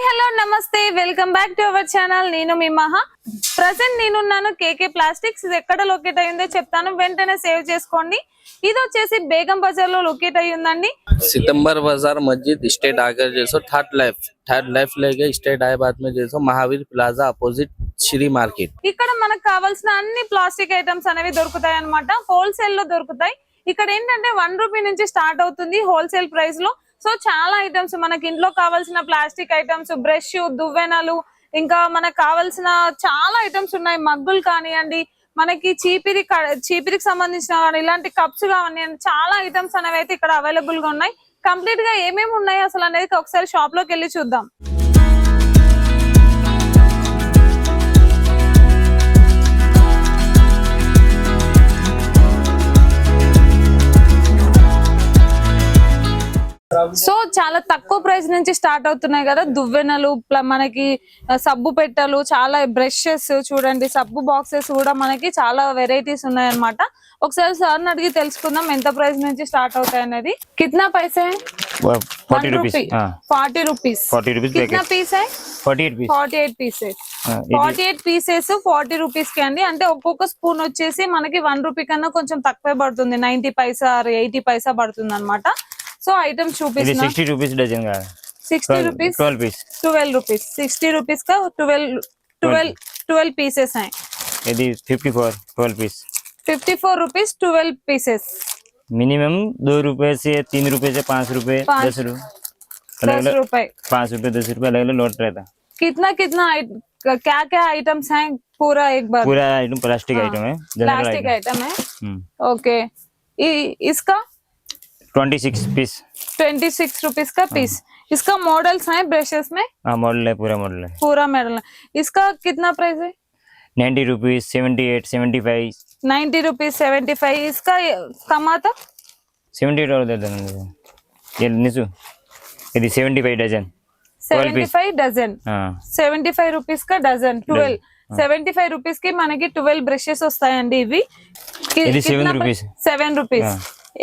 Hello నమస్తే welcome back to our channel. నేను మీ మహా. ప్రెసెంట్ నేనున్నాను కేకే ప్లాస్టిక్స్. ఇది ఎక్కడ లొకేట్ అయ్యిందో చెప్తాను, వెంటనే సేవ్ చేసుకోండి. ఇది వచ్చేసి బేగం బజార్ లో లొకేట్ అయ్యి ఉందండి. सितंबर बाजार मस्जिद स्टेट आकर जैसो थर्ड लेफ्ट लेके स्टेट आए बाद में जैसो Mahavir plaza opposite Shri market. ఇక్కడ మనకు కావాల్సిన అన్ని ప్లాస్టిక్ ఐటమ్స్ అనేవి దొరుకుతాయి అన్నమాట. హోల్సేల్ లో దొరుకుతాయి. ఇక్కడ ఏంటంటే 1 రూపీ నుంచి స్టార్ట్ అవుతుంది హోల్సేల్ ప్రైస్ లో. సో చాలా ఐటమ్స్ మనకి ఇంట్లో కావాల్సిన ప్లాస్టిక్ ఐటమ్స్, బ్రష్, దువ్వెనలు, ఇంకా మనకు కావాల్సిన చాలా ఐటమ్స్ ఉన్నాయి. మగ్గులు కానివ్వండి, మనకి చీపిరికి సంబంధించిన ఇలాంటి కప్స్ కానివ్వండి, చాలా ఐటమ్స్ అనేవి అయితే ఇక్కడ అవైలబుల్ గా ఉన్నాయి. కంప్లీట్ గా ఏమేమి ఉన్నాయి అసలు అనేది ఒకసారి షాప్ లోకి వెళ్ళి చూద్దాం. సో చాలా తక్కువ ప్రైస్ నుంచి స్టార్ట్ అవుతున్నాయి కదా దువ్వెనలు, మనకి సబ్బు పెట్టెలు, చాలా బ్రషెస్ చూడండి, సబ్బు బాక్సెస్ కూడా మనకి చాలా వెరైటీస్ ఉన్నాయి అన్నమాట. ఒకసారి సార్ అడిగి తెలుసుకుందాం ఎంత ప్రైస్ నుంచి స్టార్ట్ అవుతాయి అనేది. కిतना पैसे 40 rupees. 40 rupees. 40 rupees कितना पीस है? 48 pieces. 48 pieces. 48 పీసెస్ 40 రూపీస్ కి అండి. అంటే ఒక్కొక్క స్పూన్ వచ్చేసి మనకి 1 రూపీ కన్నా కొంచెం తక్కువే పడుతుంది, 90 పైసా 80 పైసా పడుతుంది అనమాట. సో ఐటమ్స్ చూపిస్తున్నా. 60 rupees डजन का 60 రూపీస్ 12 piece. 12 రూపీస్ 60 రూపీస్ का 12 पीसेस हैं. यदि 54 12 piece. 54 rupees 12 pieces. मिनिमम 2 रुपए से 3 रुपए से 5 रुपए 10 रुपए 10 रुपए 5 रुपए 10 रुपए अलग अलग लोट रहता. कितना क्या क्या आइटम्स हैं पूरा एक बार? पूरा आइटम प्लास्टिक आइटम है, प्लास्टिक आइटम है. ओके. इसका 26 पीस 26 रुपीस का पीस. इसका मॉडल्स हैं ब्रशेस में? हाँ मॉडल है, पूरा मॉडल है. पूरा मॉडल है. इसका कितना प्राइस है? 90 rupees 78 75 90 रुपीस 75. इसका कमाता 78 और दे देना ये निसु. यदि 75 डजन 75 डजन. हाँ 75 रुपीस का डजन 12. 75 रुपीस की మనకి 12 బ్రషెస్ వస్తాయండి. ఇవి ఇది 7 rupees. 7 रुपीस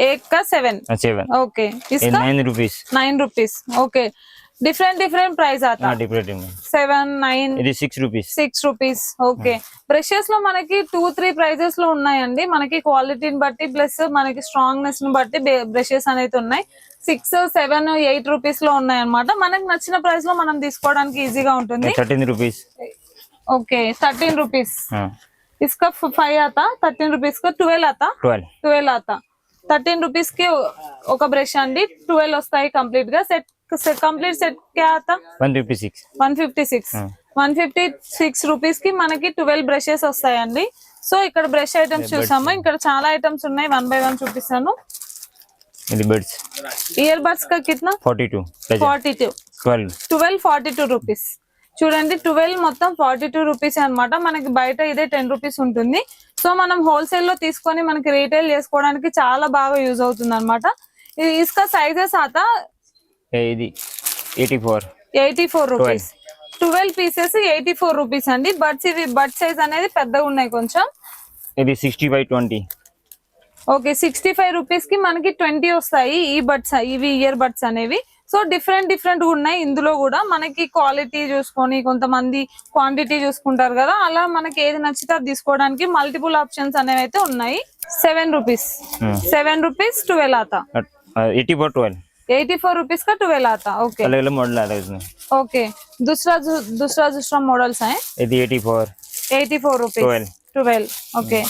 एक का 7. 7 ओके. इसका 9 rupees. 9 rupees. Okay. Different price आता. हाँ डिफरेंट 7 9 ఇది 6 rupees. 6 రూపీస్. ఓకే. బ్రషెస్ లో మనకి 2-3 ప్రైజెస్ లో ఉన్నాయండి. మనకి క్వాలిటీని బట్టి ప్లస్ మనకి స్ట్రాంగ్నెస్ ని బట్టి బ్రషెస్ అనేది ఉన్నాయి. 6 7 8 రూపీస్ లో ఉన్నాయి అన్నమాట. మనకి నచ్చిన ప్రైస్ లో మనం తీసుకోవడానికి ఈజీగా ఉంటుంది. 13 rupees. Okay 13 rupees. इसका 5 आता. 13 रुपीस का 12 आता. 12 आता. 13 रुपीस के ఒక బ్రష్ అండి. 12 వస్తాయి కంప్లీట్ గా. కంప్లీట్ సెట్ क्या आता? 156. 156 రూపీస్ కి మనకి 12 బ్రషెస్ వస్తాయండి. సో ఇక్కడ బ్రష్ ఐటమ్స్ చూసాము. ఇక్కడ చాలా ఐటమ్స్ ఉన్నాయి, 1 by 1 చూపిస్తాను. ఇది బడ్స్. ఇయర్ బడ్స్ కా కిतना? 42 12 42 రూపీస్. చూడండి 12 మొత్తం 42 రూపీస్ అన్నమాట. మనకి బయట ఇదే 10 రూపీస్ ఉంటుంది. సో మనం హోల్సేల్ లో తీసుకొని మనకి రీటైల్ చేసుకోవడానికి చాలా బాగా యూజ్ అవుతుంది అనమాట. ఇస్కా సైజెస్ ఆతా ఇది 84 రూపీస్. 12 పీసెస్ 84 రూపీస్ అండి. బడ్స్ ఇవి బడ్ సైజ్ అనేది పెద్దగా ఉన్నాయి కొంచెం. ఇది 60 by 20. ఓకే 65 రూపీస్ కి మనకి 20 వస్తాయి ఈ బడ్స్. ఇవి ఇయర్ బడ్స్ అనేవి. సో డిఫరెంట్ ఉన్నాయి ఇందులో కూడా. మనకి క్వాలిటీ చూసుకొని కొంతమంది క్వాంటిటీ చూసుకుంటారు కదా, అలా మనకి ఏది నచ్చితే అది తీసుకోవడానికి మల్టిపుల్ ఆప్షన్స్ అనేవి అయితే ఉన్నాయి. 7 రూపీస్ 12 आता. 84 रुपीस का 12 आता. ओके. अलग अलग मॉडल आता है इसमें. ओके. दूसरा मॉडल्स हैं. 84 रुपीस 12. ओके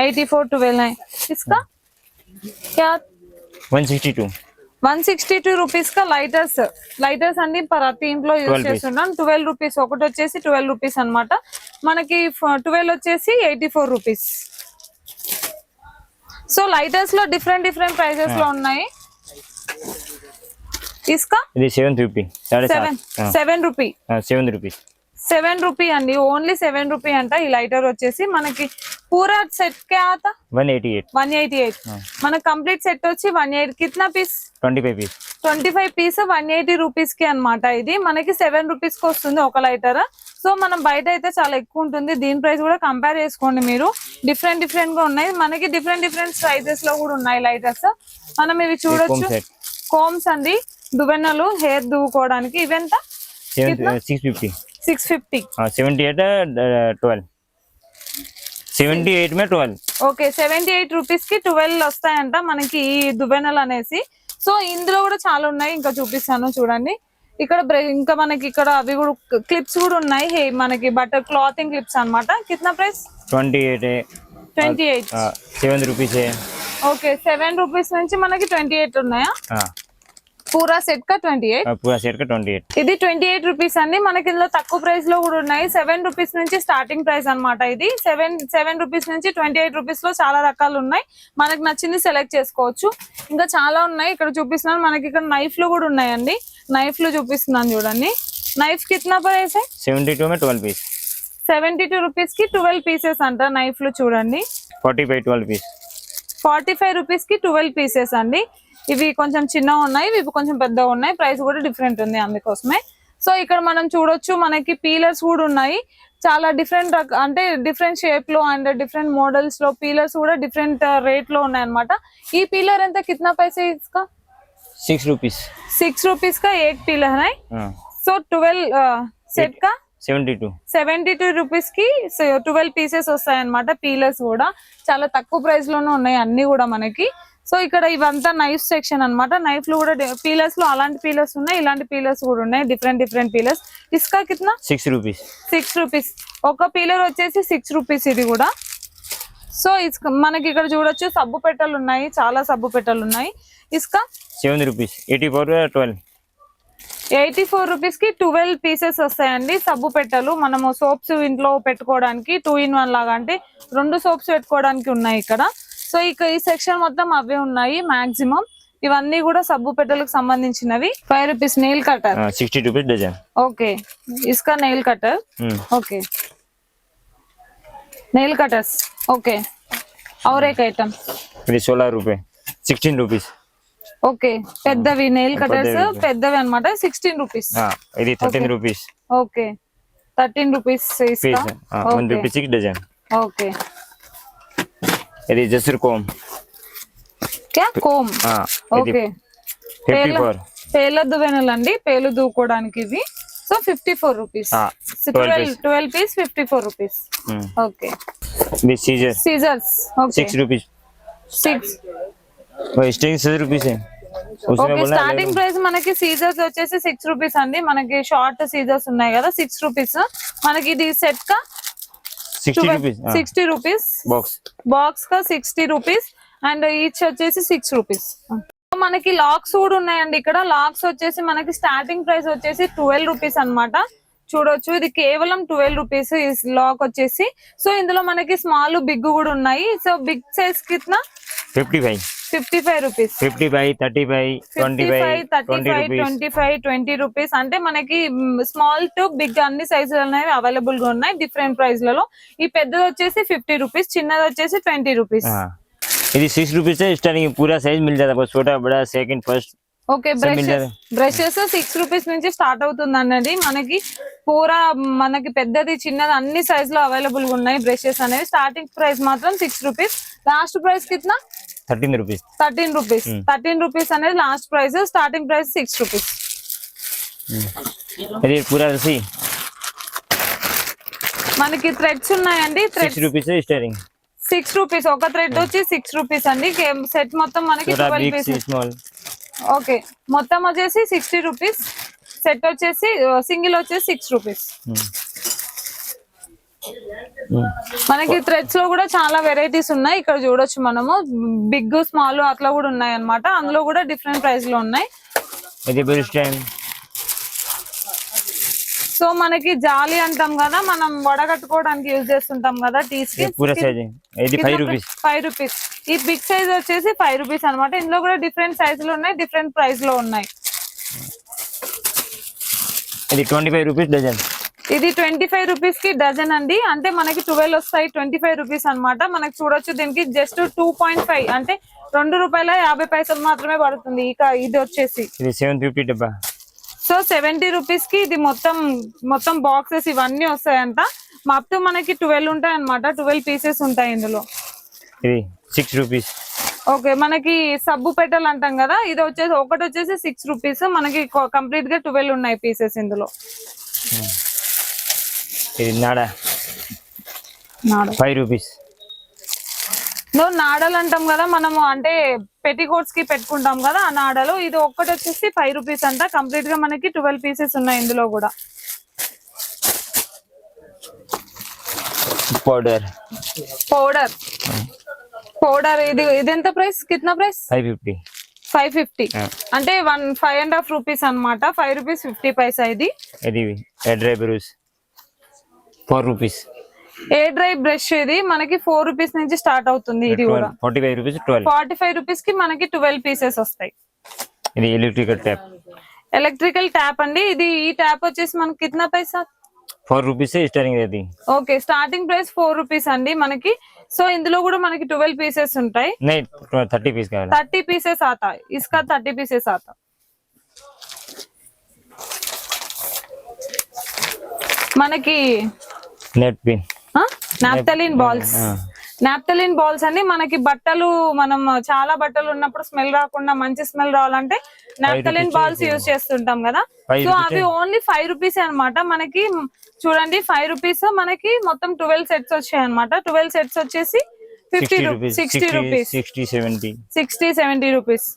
84 12 है. इसका क्या? 162 రూపీస్ का లైటర్స్ అన్ని ప్రతి ఇంట్లో యూజ్ చేస్తున్నాం. 12 రూపీస్ ఒకటి వచ్చేసి 12 రూపీస్ అన్నమాట. మనకి 12 వచ్చేసి 84 రూపీస్. సో లైటర్స్ లో డిఫరెంట్ ప్రైజెస్ లో ఉన్నాయి. इसका ఇది 750 7 రూపీ 7 rupees 7 రూపీ అండి. ఓన్లీ 7 రూపీ అంట. ఈ లైటర్ వచ్చేసి మనకి పూరా సెట్ కే ఆతా 188. మన కంప్లీట్ సెట్ వచ్చి 180. కిतना పీస్? 25 పీస్ 180 రూపీస్ కి అన్నమాట. ఇది మనకి 7 రూపీస్ కి వస్తుంది ఒక లైటర్. సో మనం బయట అయితే చాలా ఎక్కువ ఉంటుంది. దీని ప్రైస్ కూడా కంపేర్ చేసుకోండి మీరు. డిఫరెంట్ గా ఉన్నాయి. మనకి డిఫరెంట్ సైజెస్ లో కూడా ఉన్నాయి లైటర్స్. మనం ఇవి చూడొచ్చు. కోమ్స్ అండి, దువ్వెనలు హెయిర్ దువ్వుకోవడానికి. ఇవెంత? 650 650. 78 12 78 में 12 ఓకే 78 రూపీస్ కి 12 వస్తాయంట మనకి ఈ దువ్వెనలు అనేసి. సో ఇందులో కూడా చాలా ఉన్నాయి, ఇంకా చూపిస్తాను చూడండి. ఇక్కడ ఇంకా మనకి ఇక్కడ అవి కూడా క్లిప్స్ కూడా ఉన్నాయి. మనకి బటర్ క్లాతింగ్ క్లిప్స్ అన్నమాట. కిतना ప్రైస్? 28 है 28. 7 रुपीस है. ఓకే 7 రూపీస్ నుంచి మనకి 28 ఉన్నాయా? పూరా సెట్ కా 28. पूरा सेट का 28. ఇది 28 రూపీస్ అండి. మనకి ఇందులో తక్కువ ప్రైస్ లో కూడా ఉన్నాయి. 7 రూపీస్ నుంచి స్టార్టింగ్ ప్రైస్ అన్నమాట. ఇది 7 రూపీస్ నుంచి 28 రూపీస్ లో చాలా రకాలు ఉన్నాయి. మనకి నచ్చింది సెలెక్ట్ చేసుకోవచ్చు. ఇంకా చాలా ఉన్నాయి ఇక్కడ చూపిస్తున్నాను. మనకి ఇక్కడ నైఫ్ లు కూడా ఉన్నాయండి. నైఫ్ లు చూపిస్తున్నాను చూడండి. నైఫ్ కిतना ప్రైస్ है? 72 में 12 पीस. 72 రూపీస్ కి 12 పీసెస్ అంట నైఫ్ లు చూడండి. 45 12 पीस. 45 రూపీస్ కి 12 పీసెస్ అండి. ఇవి కొంచెం చిన్నగా ఉన్నాయి, ఇవి కొంచెం పెద్దగా ఉన్నాయి. ప్రైస్ కూడా డిఫరెంట్ ఉంది అందుకోసమే. సో ఇక్కడ మనం చూడొచ్చు మనకి పీలర్స్ కూడా ఉన్నాయి. చాలా డిఫరెంట్ అంటే డిఫరెంట్ షేప్ లో అండ్ డిఫరెంట్ మోడల్స్ లో పీలర్స్ కూడా డిఫరెంట్ రేట్ లో ఉన్నాయి అనమాట. ఈ పీలర్ ఎంత కిतना पैसे इसका? 6 रुपीस. 6 रुपीस का एक पीलर है. సో 12 సెట్ కా 72 రూపీస్ కి 12 పీసెస్ వస్తాయి అనమాట. పీలర్స్ కూడా చాలా తక్కువ ప్రైస్ లోనే ఉన్నాయి అన్ని కూడా మనకి. సో ఇక్కడ ఇవంతా నైఫ్ సెక్షన్ అన్నమాట. నైఫ్ లో కూడా పీలర్స్ లో అలాంటి పీలర్స్ ఉన్నాయి, ఇలాంటి పీలర్స్ కూడా ఉన్నాయి. Different peelers. ఇస్కా కిतना? 6 रुपीस. 6 రూపీస్. ఒక పీలర్ వచ్చేసి 6 రూపీస్ ఇది కూడా. సో మనకి ఇక్కడ చూడొచ్చు సబ్బు పెట్టెలు ఉన్నాయి, చాలా సబ్బు పెట్టెలు ఉన్నాయి. ఇస్కా 7 रुपीस. 84 12. 84 రూపీస్ కి 12 పీసెస్ వస్తాయండి సబ్బు పెట్టెలు. మనము సోప్స్ ఇంట్లో పెట్టుకోవడానికి 2 in 1 లాగా, అంటే 2 సోప్స్ పెట్టుకోవడానికి ఉన్నాయి ఇక్కడ. సో ఇక ఈ సెక్షన్ మొత్తం అవే ఉన్నాయి మాక్సిమం. ఇవన్నీ కూడా సబ్బు పెట్టెలకు సంబంధించినవి. 5 rupees nail cutter. 60 rupees dozen. Okay ఇస్కా nail cutter. Okay nail cutters. Okay और एक आइटम 16 रुपए. 16 रुपीस. ఓకే పెద్దవి నెయిల్ కటర్స్ పెద్దవి అన్నమాట. 16 రూపీస్. ఇది 13 रुपीस. ఓకే 13 రూపీస్ ఇస్కా. 1 रुपीस 6 डजन. ఓకే ఇది జసర్ కోమ్. క్యా కోమ్? ఓకే 54. పేల దువ్వెనలండి, పేలు దూకోవడానికి ఇవి. So 54 rupees. 12 piece 54 rupees. Okay ఇది సీజర్. सीजर्स. Okay 6 rupees. 6. वो स्टिंग 6 रुपीस है. उसमें ఓకే बोला స్టార్టింగ్ ప్రైస్ మనకి సీజర్స్ వచ్చేసి 6 రూపీస్ అండి. మనకి షార్ట్ సీజర్స్ ఉన్నాయి కదా 6 రూపీస్. మనకి ఇది సెట్ కా 60 रुपीस. 60 రూపీస్. బాక్స్ కా 60 రూపీస్ అండ్ ఈచ్ వచ్చేసి 6 రూపీస్. మనకి లాక్స్ కూడా ఉన్నాయండి ఇక్కడ. లాక్స్ వచ్చేసి మనకి స్టార్టింగ్ ప్రైస్ వచ్చేసి 12 రూపీస్ అన్నమాట. చూడొచ్చు ఇది కేవలం 12 రూపీస్ లాక్ వచ్చేసి. సో ఇందులో మనకి స్మాల్ బిగ్ కూడా ఉన్నాయి. సో బిగ్ సైజ్ కిतना? 55 రూపీస్. 55 35 25 25 20 రూపీస్. అంటే మనకి స్మాల్ టు బిగ్ అన్ని సైజులు అనేవి అవైలబుల్ గా ఉన్నాయి డిఫరెంట్ ప్రైస్ లలో. ఈ పెద్దది వచ్చేసి 50 రూపీస్, చిన్నది వచ్చేసి 20 రూపీస్. ఇది 6 रुपीस है. स्टार्टिंग पूरा साइज मिल जाता है, छोटा बड़ा second first. Okay brushes 6 rupees నుంచి స్టార్ట్ అవుతుంది అన్నది. మనకి పూరా మనకి పెద్దది చిన్నది అన్ని సైజ్ లో అవైలబుల్ గా ఉన్నాయి బ్రషెస్ అనేవి. స్టార్టింగ్ ప్రైస్ మాత్రం 6 రూపీస్. లాస్ట్ ప్రైస్ కిतना? 13 रुपीस. 13 రూపీస్. 13 రూపీస్ అనేది last price. Starting price 6 rupees. ఇది పూరా రసి మనకి థ్రెడ్స్ ఉన్నాయండి. 6 रुपीस है स्टार्टिंग. 6 రూపీస్. ఒక థ్రెడ్ వచ్చి 6 రూపీస్ అండి. సెట్ మొత్తం మనకి 12 పీసెస్. ఓకే మొత్తం వచ్చేసి 60 రూపీస్. సెట్ వచ్చేసి సింగిల్ వచ్చేసి 6 రూపీస్. మనకి థ్రెడ్స్ లో కూడా చాలా వెరైటీస్ ఉన్నాయి. ఇక్కడ చూడొచ్చు మనము బిగ్ స్మాల్ అట్లా కూడా ఉన్నాయి అన్నమాట. అందులో కూడా డిఫరెంట్ ప్రైస్ లో ఉన్నాయి. సో మనకి జాలి అంటాం కదా, మనం వడగట్టుకోవడానికి యూజ్ చేస్తుంటాం కదా టీస్ కి. 5 రూపీస్. ఈ బిగ్ సైజ్ వచ్చేసి 5 రూపీస్ అనమాట. ఇందులో కూడా డిఫరెంట్ సైజులు ఉన్నాయి, డిఫరెంట్ ప్రైస్ లో ఉన్నాయి. ఇది 25 రూపీస్ డజన్. ఇది 25 రూపీస్ కి డజన్ అండి. అంటే మనకి 12 వస్తాయి. 25 రూపీస్ అనమాట. మనకి చూడొచ్చు దీనికి జస్ట్ 2.5 అంటే ₹2.50 మాత్రమే పడుతుంది. ఇక ఇది వచ్చేసి 750 డబ్బా. సో 70 రూపీస్ కి ఇది మొత్తం బాక్సెస్ ఇవన్నీ వస్తాయంట. అప్ టు మనకి 12 ఉంటాయి అనమాట. 12 పీసెస్ ఉంటాయి ఇందులో. ఇది 6 రూపీస్. ఓకే, మనకి సబ్బు పెట్టెలు అంటాం కదా, ఇది వచ్చేసి ఒకటి వచ్చేసి 6 రూపీస్. మనకి కంప్లీట్ గా 12 ఉన్నాయి పీసెస్ ఇందులో. ఇది నాడా నాడ 5 రూపీస్. నాడలు అంటాం కదా మనము, అంటే పెట్టికోట్స్ కి పెట్టుకుంటాం కదా ఆ నాడలు. ఇది ఒక్కటి వచ్చేసి 5 రూపీస్ అంట. కంప్లీట్ గా మనకి 12 పీసెస్ ఉన్నాయి ఇందులో కూడా. పౌడర్ పౌడర్ ఇది ఎంత ప్రైస్? కిतना ప్రైస్? 550. 550 అంటే 5.5 రూపీస్ అన్నమాట. 5 రూపీస్ 50 పైసా ఇది. ఇది డ్రై బ్రష్ 4 రూపీస్. ఏ డ్రై బ్రష్ ఇది మనకి 4 రూపీస్ నుంచి స్టార్ట్ అవుతుంది. ఇది కూడా 45 రూపీస్ 12. 45 రూపీస్ కి మనకి 12 పీసెస్ వస్తాయి. ఇది ఎలక్ట్రికల్ ట్యాప్ అండి. ఇది ఈ ట్యాప్ వచ్చేసి మనకి కిतना పైసా? 4 రూపీస్ స్టార్టింగ్ అది. ఓకే, స్టార్టింగ్ ప్రైస్ 4 రూపీస్ అండి మనకి. సో ఇందులో కూడా మనకి 12 పీసెస్ ఉంటాయి. 30 పీస్ కావాలి. 30 पीसेस आता है इसका, 30 पीसेस आता. మనకి net pin naphthalene balls. Naphthalene balls అని మనకి బట్టలు, మనం చాలా బట్టలు ఉన్నప్పుడు స్మెల్ రాకుండా మంచి స్మెల్ రావాలంటే నాప్థలిన్ బాల్స్ యూజ్ చేస్తుంటాం కదా. సో అవి ఓన్లీ 5 రూపీస్ అన్నమాట. మనకి చూడండి 5 రూపీస్ మనకి మొత్తం 12 సెట్స్ వచ్చాయి అన్నమాట. 12 సెట్స్ వచ్చేసి 50 రూపీస్, 60 రూపీస్, 60 70 రూపీస్.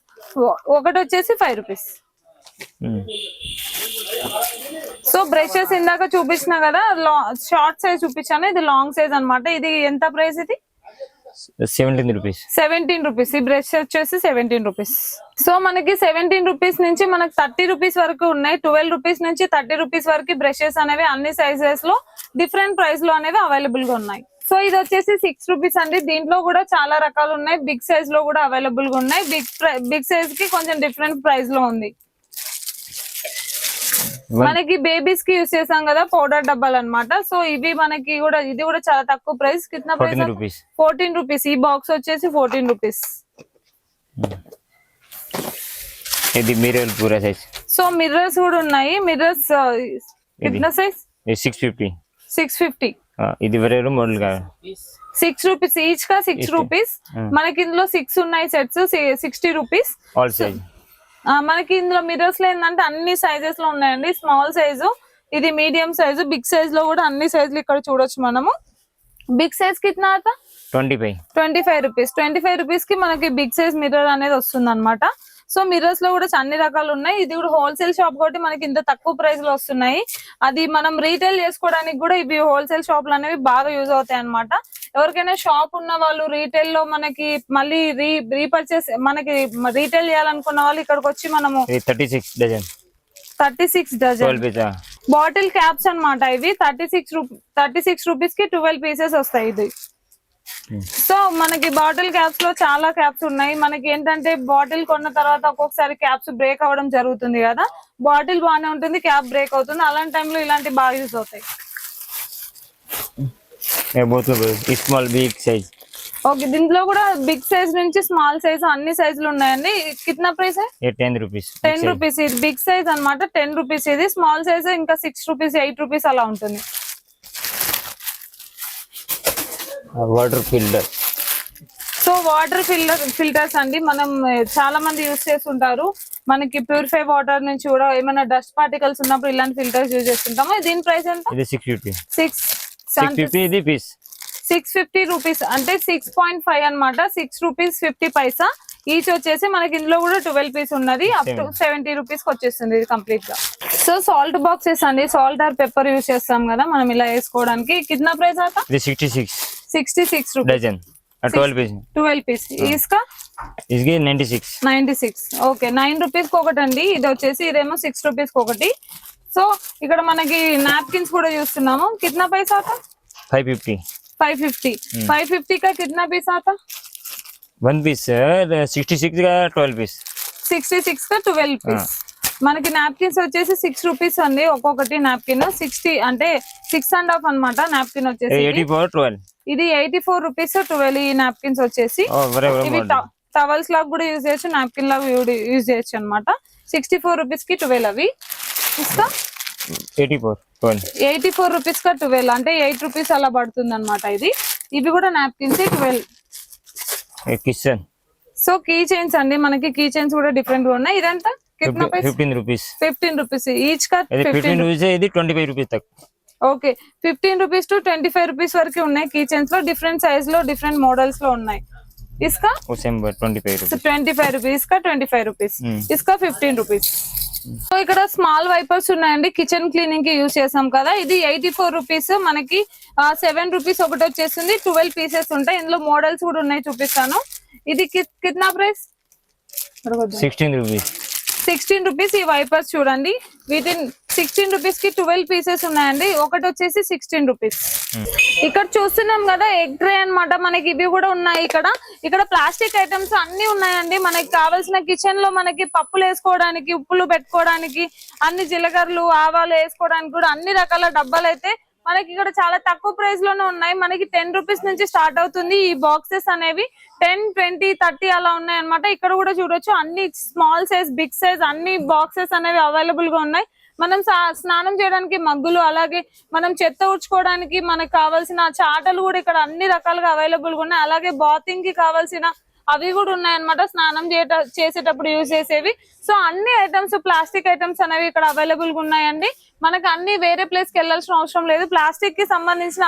ఒకటి వచ్చేసి 5 రూపీస్. సో బ్రషెస్ ఇందాక చూపించిన కదా, షార్ట్ సైజ్ చూపించాను, ఇది లాంగ్ సైజ్ అన్నమాట. ఇది ఎంత ప్రైస్? ఇది 17 రూపీస్. 17 రూపీస్. ఈ బ్రష్ వచ్చేసి 17 రూపీస్. సో మనకి 17 రూపీస్ నుంచి మనకి 30 రూపీస్ వరకు ఉన్నాయి. 12 రూపీస్ నుంచి 30 రూపీస్ వరకు బ్రషెస్ అనేవి అన్ని సైజెస్ లో డిఫరెంట్ ప్రైస్ లో అనేవి అవైలబుల్ గా ఉన్నాయి. సో ఇది వచ్చేసి 6 రూపీస్ అండి. దీంట్లో కూడా చాలా రకాలు ఉన్నాయి. బిగ్ సైజ్ లో కూడా అవైలబుల్ గా ఉన్నాయి. బిగ్ సైజ్ కి కొంచెం డిఫరెంట్ ప్రైస్ లో ఉంది. మనకి బేబీస్ కి యూస్ చేసాం కదా పౌడర్ డబ్బాలు అన్నమాట. సో ఇవి మనకి కూడా, ఇది కూడా చాలా తక్కువ ప్రైస్. కిतना ప్రైస్? 14 రూపీస్. ఈ బాక్స్ వచ్చేసి 14 రూపీస్. ఇది మిర్రర్ పూరా సైజ్. సో మిర్రర్స్ కూడా ఉన్నాయి. మిర్రర్స్ కిतना సైజ్? 650. 650. ఇది వేరే మోడల్ గా 6 రూపీస్ ఈచ్ కా 6 రూపీస్. మనకి ఇందులో 6 ఉన్నాయి సెట్స్, 60 రూపీస్ ఆల్ సైజ్. మనకి ఇందులో మిర్రర్స్ లో ఏంటంటే అన్ని సైజెస్ లో ఉన్నాయండి. స్మాల్ సైజు, ఇది మీడియం సైజు, బిగ్ సైజ్ లో కూడా అన్ని సైజులు ఇక్కడ చూడొచ్చు మనము. బిగ్ సైజ్ కిतना आता? 25 రూపీస్. 25 రూపీస్ కి మనకి బిగ్ సైజ్ మిర్రర్ అనేది వస్తుంది అనమాట. సో మిర్రర్స్ లో కూడా అన్ని రకాలు ఉన్నాయి. ఇది కూడా హోల్సేల్ షాప్ కాబట్టి మనకి ఇంత తక్కువ ప్రైస్ లో వస్తున్నాయి. అది మనం రీటైల్ చేసుకోవడానికి కూడా ఇవి హోల్సేల్ షాపులు అనేవి బాగా యూజ్ అవుతాయి అనమాట. ఎవరికైనా షాప్ ఉన్న వాళ్ళు రీటైల్ లో మనకి మళ్ళీ రీపర్చేస్, మనకి రీటైల్ చేయాలనుకున్న వాళ్ళు ఇక్కడికి వచ్చి మనము 36 డజన్ బాటిల్ క్యాప్స్ అన్నమాట. ఇవి 36 రూపీస్ కి 12 పీసెస్ వస్తాయి. ఇది సో మనకి బాటిల్ క్యాప్స్ లో చాలా క్యాప్స్ ఉన్నాయి. మనకి ఏంటంటే బాటిల్ కొన్న తర్వాత ఒక్కొక్కసారి క్యాప్స్ బ్రేక్ అవ్వడం జరుగుతుంది కదా. బాటిల్ బాగానే ఉంటుంది, క్యాప్ బ్రేక్ అవుతుంది. అలాంటి టైంలో ఇలాంటి బాగా యూజ్ అవుతాయి. Small big size. ఓకే, దీంట్లో కూడా బిగ్ సైజ్ నుంచి స్మాల్ సైజ్ అన్ని సైజులు ఉన్నాయండి. కిतना ప్రైస్? 10 రూపీస్. 10 రూపీస్. ఇది బిగ్ సైజ్ అన్నమాట, 10 రూపీస్. ఇది స్మాల్ సైజ్ ఇంకా 6 రూపీస్, 8 రూపీస్ అలా ఉంటుంది. Water filter. So water filters అండి, మనం చాలా మంది యూజ్ చేస్తుంటారు. మనకి ప్యూరిఫై వాటర్ నుంచి కూడా ఏమైనా డస్ట్ పార్టికల్స్ ఉన్నప్పుడు ఇలాంటి ఫిల్టర్స్ యూజ్ చేస్తుంటాము. దీని ప్రైస్ ఎంత? ఇది 650. 650. ఇది పీస్ 650 రూపీస్ అంటే 6.5 అన్నమాట. 6 రూపీస్ 50 పైసా ఈచ్ వచ్చేసి. మనకి ఇందులో కూడా 12 పీస్ ఉన్నది. అప్ టు 70 రూపీస్ కి వచ్చేస్తుంది ఇది కంప్లీట్ గా. సో సాల్ట్ బాక్సెస్ అండి, సాల్ట్ ఆర్ పెప్పర్ యూజ్ చేస్తాం కదా మనం ఇలా వేసుకోవడానికి. కిतना ప్రైస్ आता? ఇది 66 రూపీస్ డజన్. 12 పీస్. इसका 96. ఓకే, 9 రూపీస్ కి ఒకటి అండి. ఇది వచ్చేసి, ఇదేమో 6 రూపీస్ కి ఒకటి. సో ఇక్కడ మనకి నాప్కిన్స్ కూడా చూస్తున్నాము. కిतना పైసా आता? 550. 550 का कितना पीस आता? 1 పీస్ 66 का 12 పీస్. 66 का 12 పీస్. మనకి నాప్కిన్స్ వచ్చేసి 6 రూపీస్ అండి ఒక్కొక్కటి నాప్కిన్. 60 అంటే 6.5 అన్నమాట నాప్కిన్ వచ్చేసి. 84 12. ఇది 84 రూపీస్ 12 ఈ నాప్కిన్స్ వచ్చేసి. ఇవి టవల్స్ లాగా కూడా యూజ్ చేయొచ్చు, నాప్కిన్ లాగా యూజ్ చేయొచ్చు అన్నమాట. 64 రూపీస్ కి 12 అవి. ఇస్తా 84 రూపీస్ కా 12 అంటే 8 రూపీస్ అలా పడుతుంది అనమాట ఇది. ఇవి కూడా నాప్కిన్స్ 12. సో కీ చైన్స్ అండి, మనకి కీ చైన్స్ కూడా డిఫరెంట్ గా ఉన్నాయి. ఇదంతా 15 rupees. 15 rupees ఈచ్ కా. 15 rupees है, ఇది 25 rupees तक. ఓకే, 15 rupees to 25 rupees వరకు ఉన్నాయి. కీ చైన్స్ లో డిఫరెంట్ సైజ్ లో డిఫరెంట్ మోడల్స్ లో ఉన్నాయి. इसका సేమ్ 25 rupees. 25 rupees का 25 rupees, इसका 15 rupees. సో ఇక్కడ స్మాల్ వైపర్స్ ఉన్నాయండి, కిచెన్ క్లీనింగ్ కి యూజ్ చేసాం కదా. ఇది 84 rupees, మనకి 7 rupees ఒకటి వచ్చేసింది. 12 pieces ఉంటాయి. ఇందులో మోడల్స్ కూడా ఉన్నాయి, చూపిస్తాను. ఇది కిतना ప్రైస్? 16 rupees. 16 rupees ఈ వైపర్స్ చూడండి. వీటిని 16 rupees కి 12 pieces ఉన్నాయండి. ఒకటి వచ్చేసి 16 rupees. ఇక్కడ చూస్తున్నాం కదా ఎగ్ ట్రే అన్నమాట. మనకి ఇవి కూడా ఉన్నాయి. ఇక్కడ ప్లాస్టిక్ ఐటమ్స్ అన్ని ఉన్నాయండి. మనకి కావాల్సిన కిచెన్ లో మనకి పప్పులు వేసుకోవడానికి, ఉప్పులు పెట్టుకోవడానికి, అన్ని జీలకర్రలు ఆవాలు వేసుకోవడానికి కూడా అన్ని రకాల డబ్బాలు అయితే మనకి ఇక్కడ చాలా తక్కువ ప్రైస్ లోనే ఉన్నాయి. మనకి 10 rupees నుంచి స్టార్ట్ అవుతుంది. ఈ బాక్సెస్ అనేవి 10, 20, 30 అలా ఉన్నాయి అన్నమాట. ఇక్కడ కూడా చూడొచ్చు అన్ని స్మాల్ సైజ్, బిగ్ సైజ్ అన్ని బాక్సెస్ అనేవి అవైలబుల్ గా ఉన్నాయి. మనం స్నానం చేయడానికి మగ్గులు, అలాగే మనం చెత్త ఊడ్చుకోవడానికి మనకు కావాల్సిన చాటలు కూడా ఇక్కడ అన్ని రకాలుగా అవైలబుల్ గా ఉన్నాయి. అలాగే బాతింగ్ కి కావాల్సిన అవి కూడా ఉన్నాయన్నమాట, స్నానం చేసేటప్పుడు యూజ్ చేసేవి. సో అన్ని ఐటమ్స్, ప్లాస్టిక్ ఐటమ్స్ అనేవి ఇక్కడ అవైలబుల్ గా ఉన్నాయండి. మనకి అన్ని వేరే ప్లేస్ కి వెళ్ళాల్సిన అవసరం లేదు. ప్లాస్టిక్ కి సంబంధించిన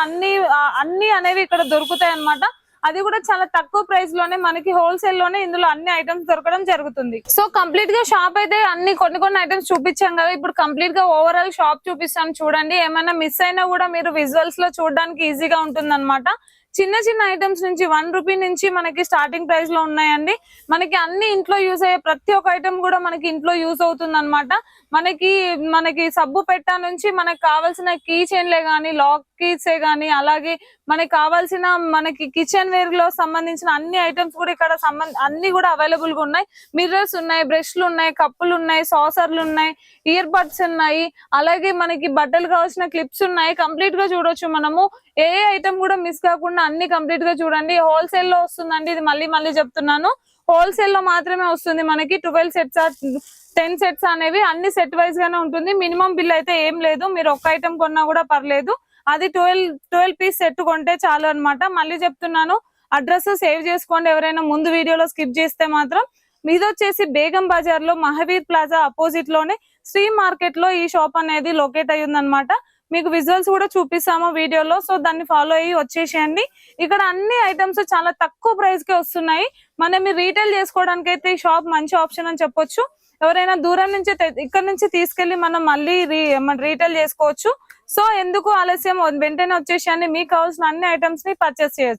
అన్ని అనేవి ఇక్కడ దొరుకుతాయి అన్నమాట. అది కూడా చాలా తక్కువ ప్రైస్ లోనే మనకి హోల్సేల్ లోనే ఇందులో అన్ని ఐటమ్స్ దొరకడం జరుగుతుంది. సో కంప్లీట్ గా షాప్ అయితే అన్ని కొన్ని ఐటమ్స్ చూపించాం కదా. ఇప్పుడు కంప్లీట్ గా ఓవరాల్ షాప్ చూపిస్తాను చూడండి. ఏమైనా మిస్ అయినా కూడా మీరు విజువల్స్ లో చూడడానికి ఈజీగా ఉంటుంది అన్నమాట. చిన్న ఐటమ్స్ నుంచి 1 rupee నుంచి మనకి స్టార్టింగ్ ప్రైస్ లో ఉన్నాయండి. మనకి అన్ని ఇంట్లో యూజ్ అయ్యే ప్రతి ఒక్క ఐటమ్ కూడా మనకి ఇంట్లో యూజ్ అవుతుంది అనమాట. మనకి సబ్బు పెట్ట నుంచి మనకి కావాల్సిన కీ చైన్లే గానీ, లాక్ కీసే గానీ, అలాగే మనకి కావాల్సిన మనకి కిచెన్ వేర్ లో సంబంధించిన అన్ని ఐటమ్స్ కూడా ఇక్కడ అన్ని కూడా అవైలబుల్ గా ఉన్నాయి. మిర్రర్స్ ఉన్నాయి, బ్రష్లు ఉన్నాయి, కప్పులు ఉన్నాయి, సాసర్లు ఉన్నాయి, ఇయర్ బడ్స్ ఉన్నాయి, అలాగే మనకి బట్టలు కావాల్సిన క్లిప్స్ ఉన్నాయి. కంప్లీట్ గా చూడొచ్చు మనము. ఏ ఐటమ్ కూడా మిస్ కాకుండా అన్ని కంప్లీట్ గా చూడండి. హోల్సేల్ లో వస్తుందండి, ఇది మళ్ళీ చెప్తున్నాను. హోల్సేల్ లో మాత్రమే వస్తుంది. మనకి 12 sets 10 sets అనేవి అన్ని సెట్ వైజ్ గానే ఉంటుంది. మినిమం బిల్ అయితే ఏం లేదు. మీరు ఒక్క ఐటమ్ కొన్నా కూడా పర్లేదు. అది 12 piece సెట్ కొంటే చాలు అన్నమాట. మళ్ళీ చెప్తున్నాను, అడ్రస్ సేవ్ చేసుకోండి. ఎవరైనా ముందు వీడియోలో స్కిప్ చేస్తే మాత్రం. ఇది వచ్చేసి బేగం బజార్ లో మహావీర్ ప్లాజా అపోజిట్ లోనే శ్రీ మార్కెట్ లో ఈ షాప్ అనేది లొకేట్ అయ్యింది అనమాట. మీకు విజువల్స్ కూడా చూపిస్తాము వీడియోలో. సో దాన్ని ఫాలో అయ్యి వచ్చేసేయండి. ఇక్కడ అన్ని ఐటమ్స్ చాలా తక్కువ ప్రైస్ కే వస్తున్నాయి. మీరు రీటైల్ చేసుకోవడానికి అయితే ఈ షాప్ మంచి ఆప్షన్ అని చెప్పొచ్చు. ఎవరైనా దూరం నుంచి ఇక్కడ నుంచి తీసుకెళ్లి మనం మళ్ళీ రీటైల్ చేసుకోవచ్చు. సో ఎందుకు ఆలస్యం, వెంటనే వచ్చేసేయండి. మీకు కావాల్సిన అన్ని ఐటమ్స్ ని పర్చేస్ చేయొచ్చు.